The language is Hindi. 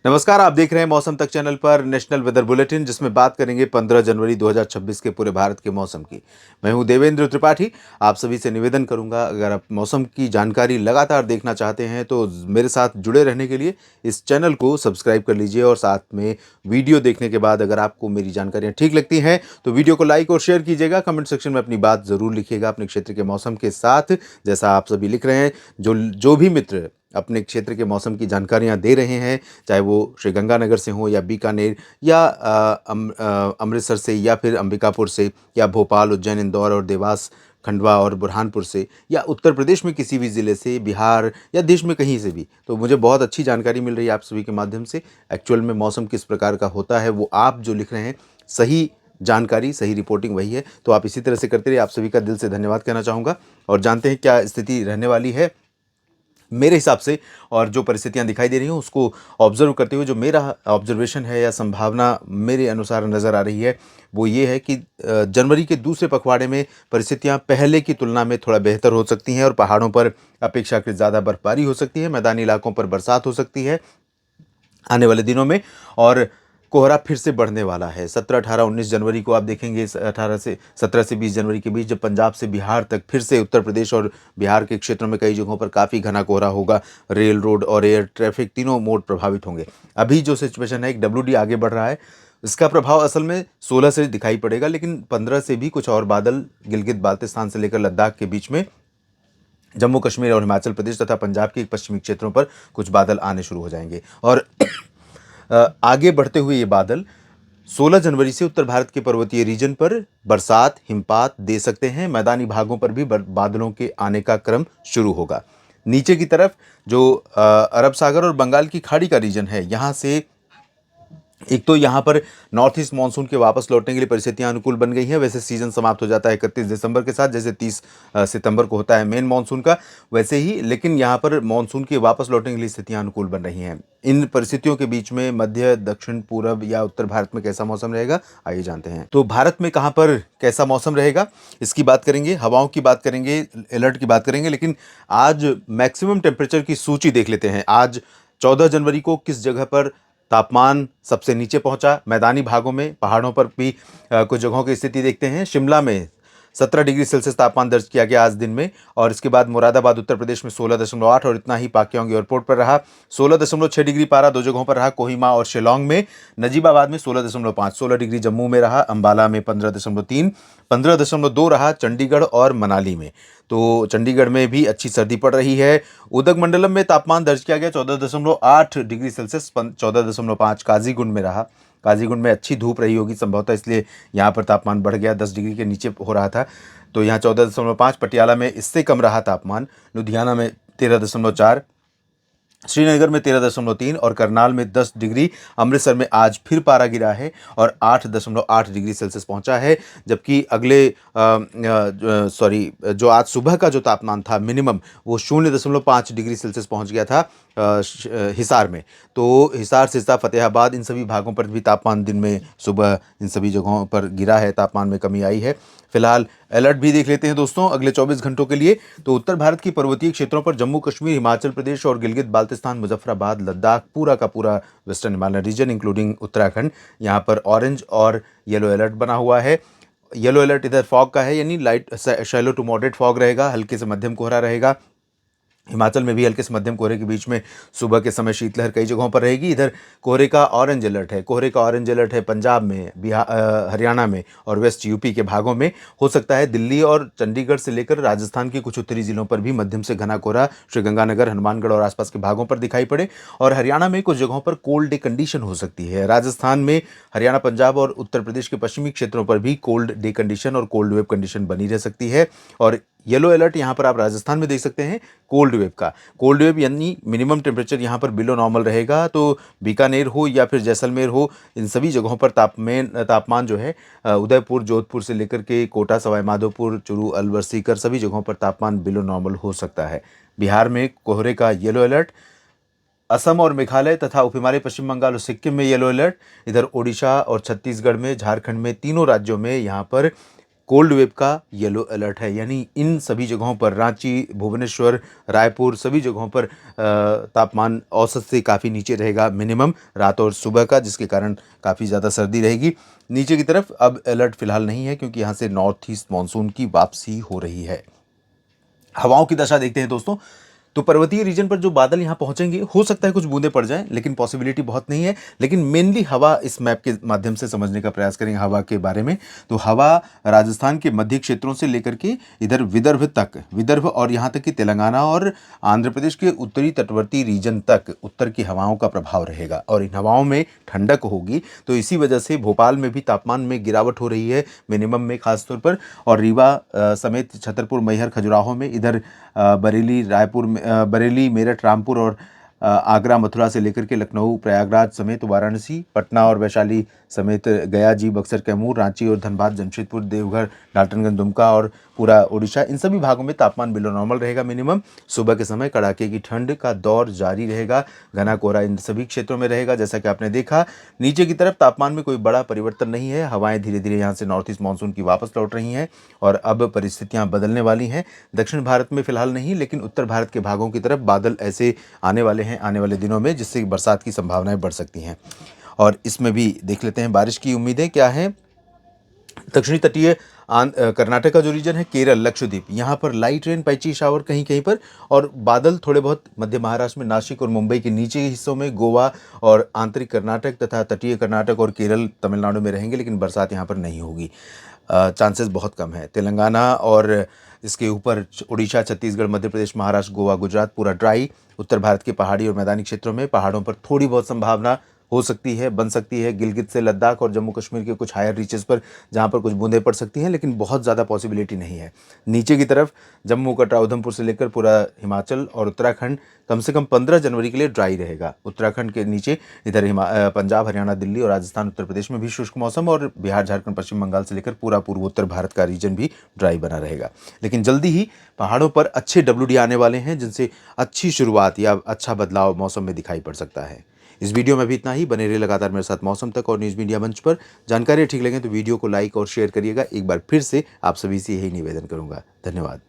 नमस्कार, आप देख रहे हैं मौसम तक चैनल पर नेशनल वेदर बुलेटिन, जिसमें बात करेंगे 15 जनवरी 2026 के पूरे भारत के मौसम की। मैं हूं देवेंद्र त्रिपाठी। आप सभी से निवेदन करूंगा, अगर आप मौसम की जानकारी लगातार देखना चाहते हैं तो मेरे साथ जुड़े रहने के लिए इस चैनल को सब्सक्राइब कर लीजिए और साथ में वीडियो देखने के बाद अगर आपको मेरी जानकारियाँ ठीक लगती हैं तो वीडियो को लाइक और शेयर कीजिएगा। कमेंट सेक्शन में अपनी बात ज़रूर लिखिएगा अपने क्षेत्र के मौसम के साथ, जैसा आप सभी लिख रहे हैं। जो भी मित्र अपने क्षेत्र के मौसम की जानकारियाँ दे रहे हैं, चाहे वो श्रीगंगानगर से हों या बीकानेर या अमृतसर से या फिर अंबिकापुर से या भोपाल, उज्जैन, इंदौर और देवास, खंडवा और बुरहानपुर से या उत्तर प्रदेश में किसी भी ज़िले से, बिहार या देश में कहीं से भी, तो मुझे बहुत अच्छी जानकारी मिल रही है आप सभी के माध्यम से। एक्चुअल में मौसम किस प्रकार का होता है वो आप जो लिख रहे हैं, सही जानकारी, सही रिपोर्टिंग वही है। तो आप इसी तरह से करते रहिए। आप सभी का दिल से धन्यवाद कहना चाहूँगा और जानते हैं क्या स्थिति रहने वाली है मेरे हिसाब से। और जो परिस्थितियां दिखाई दे रही हैं उसको ऑब्जर्व करते हुए जो मेरा ऑब्जर्वेशन है या संभावना मेरे अनुसार नज़र आ रही है वो ये है कि जनवरी के दूसरे पखवाड़े में परिस्थितियां पहले की तुलना में थोड़ा बेहतर हो सकती हैं और पहाड़ों पर अपेक्षाकृत ज़्यादा बर्फबारी हो सकती है, मैदानी इलाकों पर बरसात हो सकती है आने वाले दिनों में। और कोहरा फिर से बढ़ने वाला है 17, 18, 19 जनवरी को। आप देखेंगे 17 से 20 जनवरी के बीच जब पंजाब से बिहार तक फिर से उत्तर प्रदेश और बिहार के क्षेत्रों में कई जगहों पर काफ़ी घना कोहरा होगा। रेल, रोड और एयर ट्रैफिक तीनों मोड प्रभावित होंगे। अभी जो सिचुएशन है, एक WD आगे बढ़ रहा है, इसका प्रभाव असल में 16 से दिखाई पड़ेगा, लेकिन 15 से भी कुछ और बादल गिलगित बाल्टिस्तान से लेकर लद्दाख के बीच में, जम्मू कश्मीर और हिमाचल प्रदेश तथा पंजाब के पश्चिमी क्षेत्रों पर कुछ बादल आने शुरू हो जाएंगे। और आगे बढ़ते हुए ये बादल 16 जनवरी से उत्तर भारत के पर्वतीय रीजन पर बरसात, हिमपात दे सकते हैं। मैदानी भागों पर भी बादलों के आने का क्रम शुरू होगा। नीचे की तरफ जो अरब सागर और बंगाल की खाड़ी का रीजन है, यहाँ से एक तो यहाँ पर नॉर्थ ईस्ट मानसून के वापस लौटने के लिए परिस्थितियाँ अनुकूल बन गई हैं। वैसे सीजन समाप्त हो जाता है 31 दिसंबर के साथ, जैसे 30 सितंबर को होता है मेन मानसून का, वैसे ही। लेकिन यहाँ पर मानसून के वापस लौटने के लिए स्थितियाँ अनुकूल बन रही हैं। इन परिस्थितियों के बीच में मध्य, दक्षिण, पूरब या उत्तर भारत में कैसा मौसम रहेगा, आइए जानते हैं। तो भारत में कहाँ पर कैसा मौसम रहेगा इसकी बात करेंगे, हवाओं की बात करेंगे, अलर्ट की बात करेंगे। लेकिन आज मैक्सिमम टेम्परेचर की सूची देख लेते हैं। आज 14 जनवरी को किस जगह पर तापमान सबसे नीचे पहुंचा, मैदानी भागों में, पहाड़ों पर भी कुछ जगहों की स्थिति देखते हैं। शिमला में 17 डिग्री सेल्सियस तापमान दर्ज किया गया आज दिन में। और इसके बाद मुरादाबाद उत्तर प्रदेश में 16.8 और इतना ही पाक्योंग एयरपोर्ट पर रहा। 16.6 डिग्री पारा दो जगहों पर रहा, कोहिमा और शिलोंग में। नजीबाबाद में 16.5, 16 डिग्री जम्मू में रहा। अंबाला में 15.3, 15.2 रहा चंडीगढ़ और मनाली में। तो चंडीगढ़ में भी अच्छी सर्दी पड़ रही है। उदगमंडलम में तापमान दर्ज किया गया 14.8 डिग्री सेल्सियस, 14.5 काजीगुंड में रहा। काजीगुंड में अच्छी धूप रही होगी संभवतः, इसलिए यहाँ पर तापमान बढ़ गया, 10 डिग्री के नीचे हो रहा था। तो यहाँ 14.5, पटियाला में इससे कम रहा तापमान, लुधियाना में 13.4, श्रीनगर में 13.3 और करनाल में 10 डिग्री। अमृतसर में आज फिर पारा गिरा है और 8.8 डिग्री सेल्सियस पहुंचा है। जबकि जो आज सुबह का जो तापमान था मिनिमम, वो 0.5 डिग्री सेल्सियस पहुंच गया था हिसार में। तो हिसार, सिरसा, फतेहाबाद, इन सभी भागों पर भी तापमान दिन में सुबह इन सभी जगहों पर गिरा है, तापमान में कमी आई है। फिलहाल अलर्ट भी देख लेते हैं दोस्तों अगले 24 घंटों के लिए। तो उत्तर भारत की पर्वतीय क्षेत्रों पर जम्मू कश्मीर, हिमाचल प्रदेश और गिलगित बाल्टिस्तान, मुजफ्फराबाद, लद्दाख, पूरा का पूरा western Himalaya region including Uttarakhand, यहाँ पर ऑरेंज और येलो अलर्ट बना हुआ है। येलो अलर्ट इधर फॉग का है, यानी light shallow to moderate fog रहेगा, हल्के से मध्यम कोहरा रहेगा। हिमाचल में भी हल्के से मध्यम कोहरे के बीच में सुबह के समय शीतलहर कई जगहों पर रहेगी। इधर कोहरे का ऑरेंज अलर्ट है, कोहरे का ऑरेंज अलर्ट है पंजाब में, हरियाणा में और वेस्ट यूपी के भागों में। हो सकता है दिल्ली और चंडीगढ़ से लेकर राजस्थान के कुछ उत्तरी जिलों पर भी मध्यम से घना कोहरा श्रीगंगानगर, हनुमानगढ़ और आसपास के भागों पर दिखाई पड़े। और हरियाणा में कुछ जगहों पर कोल्ड डे कंडीशन हो सकती है। राजस्थान में, हरियाणा, पंजाब और उत्तर प्रदेश के पश्चिमी क्षेत्रों पर भी कोल्ड डे कंडीशन और कोल्ड वेव कंडीशन बनी रह सकती है। और येलो अलर्ट यहाँ पर आप राजस्थान में देख सकते हैं कोल्ड वेव का। कोल्ड वेव यानी मिनिमम टेम्परेचर यहाँ पर बिलो नॉर्मल रहेगा। तो बीकानेर हो या फिर जैसलमेर हो, इन सभी जगहों पर तापमान जो है उदयपुर, जोधपुर से लेकर के कोटा, सवाई माधोपुर, चूरू, अलवर, सीकर, सभी जगहों पर तापमान बिलो नॉर्मल हो सकता है। बिहार में कोहरे का येलो अलर्ट, असम और मेघालय तथा उप हिमालय पश्चिम बंगाल और सिक्किम में येलो अलर्ट। इधर ओडिशा और छत्तीसगढ़ में, झारखंड में, तीनों राज्यों में यहाँ पर कोल्ड वेव का येलो अलर्ट है। यानी इन सभी जगहों पर रांची, भुवनेश्वर, रायपुर सभी जगहों पर तापमान औसत से काफ़ी नीचे रहेगा मिनिमम रात और सुबह का, जिसके कारण काफ़ी ज़्यादा सर्दी रहेगी। नीचे की तरफ अब अलर्ट फिलहाल नहीं है क्योंकि यहाँ से नॉर्थ ईस्ट मानसून की वापसी हो रही है। हवाओं की दशा देखते हैं दोस्तों। तो पर्वतीय रीजन पर जो बादल यहाँ पहुंचेंगे, हो सकता है कुछ बूंदें पड़ जाएं, लेकिन पॉसिबिलिटी बहुत नहीं है। लेकिन मेनली हवा, इस मैप के माध्यम से समझने का प्रयास करेंगे हवा के बारे में। तो हवा राजस्थान के मध्य क्षेत्रों से लेकर के इधर विदर्भ तक, विदर्भ और यहाँ तक कि तेलंगाना और आंध्र प्रदेश के उत्तरी तटवर्ती रीजन तक उत्तर की हवाओं का प्रभाव रहेगा और इन हवाओं में ठंडक होगी। तो इसी वजह से भोपाल में भी तापमान में गिरावट हो रही है मिनिमम में खासतौर पर, और रीवा समेत छतरपुर, मैहर, खजुराहो में, इधर बरेली, रायपुर में, बरेली, मेरठ, रामपुर और आगरा, मथुरा से लेकर के लखनऊ, प्रयागराज समेत वाराणसी, पटना और वैशाली समेत गया, जी, बक्सर, कैमूर, रांची और धनबाद, जमशेदपुर, देवघर, डाल्टनगंज, दुमका और पूरा उड़ीसा, इन सभी भागों में तापमान बिलो नॉर्मल रहेगा मिनिमम। सुबह के समय कड़ाके की ठंड का दौर जारी रहेगा। घना कोहरा इन सभी क्षेत्रों में रहेगा। जैसा कि आपने देखा, नीचे की तरफ तापमान में कोई बड़ा परिवर्तन नहीं है। हवाएं धीरे धीरे यहाँ से नॉर्थ ईस्ट मानसून की वापस लौट रही हैं और अब परिस्थितियाँ बदलने वाली हैं। दक्षिण भारत में फिलहाल नहीं, लेकिन उत्तर भारत के भागों की तरफ बादल ऐसे आने वाले हैं आने वाले दिनों में, जिससे बरसात की संभावनाएं बढ़ सकती हैं। और इसमें भी देख लेते हैं बारिश की उम्मीदें क्या हैं। दक्षिणी तटीय कर्नाटक का जो रीजन है, केरल, लक्षद्वीप, यहाँ पर लाइट रेन, पैची शावर कहीं कहीं पर, और बादल थोड़े बहुत मध्य महाराष्ट्र में, नासिक और मुंबई के नीचे के हिस्सों में, गोवा और आंतरिक कर्नाटक तथा तटीय कर्नाटक और केरल, तमिलनाडु में रहेंगे, लेकिन बरसात यहाँ पर नहीं होगी। चांसेस बहुत कम है। तेलंगाना और इसके ऊपर उड़ीसा, छत्तीसगढ़, मध्य प्रदेश, महाराष्ट्र, गोवा, गुजरात पूरा ड्राई। उत्तर भारत के पहाड़ी और मैदानी क्षेत्रों में, पहाड़ों पर थोड़ी बहुत संभावना हो सकती है, बन सकती है। गिलगित से लद्दाख और जम्मू कश्मीर के कुछ हायर रीचेस पर, जहाँ पर कुछ बूंदें पड़ सकती हैं, लेकिन बहुत ज़्यादा पॉसिबिलिटी नहीं है। नीचे की तरफ जम्मू, कटरा, उधमपुर से लेकर पूरा हिमाचल और उत्तराखंड कम से कम 15 जनवरी के लिए ड्राई रहेगा। उत्तराखंड के नीचे इधर पंजाब, हरियाणा, दिल्ली और राजस्थान, उत्तर प्रदेश में भी शुष्क मौसम, और बिहार, झारखंड, पश्चिम बंगाल से लेकर पूरा पूर्वोत्तर भारत का रीजन भी ड्राई बना रहेगा। लेकिन जल्दी ही पहाड़ों पर अच्छे WD आने वाले हैं, जिनसे अच्छी शुरुआत या अच्छा बदलाव मौसम में दिखाई पड़ सकता है। इस वीडियो में भी इतना ही। बने रहिए लगातार मेरे साथ मौसम तक और न्यूज़ मीडिया मंच पर। जानकारी ठीक लगे तो वीडियो को लाइक और शेयर करिएगा। एक बार फिर से आप सभी से यही निवेदन करूंगा। धन्यवाद।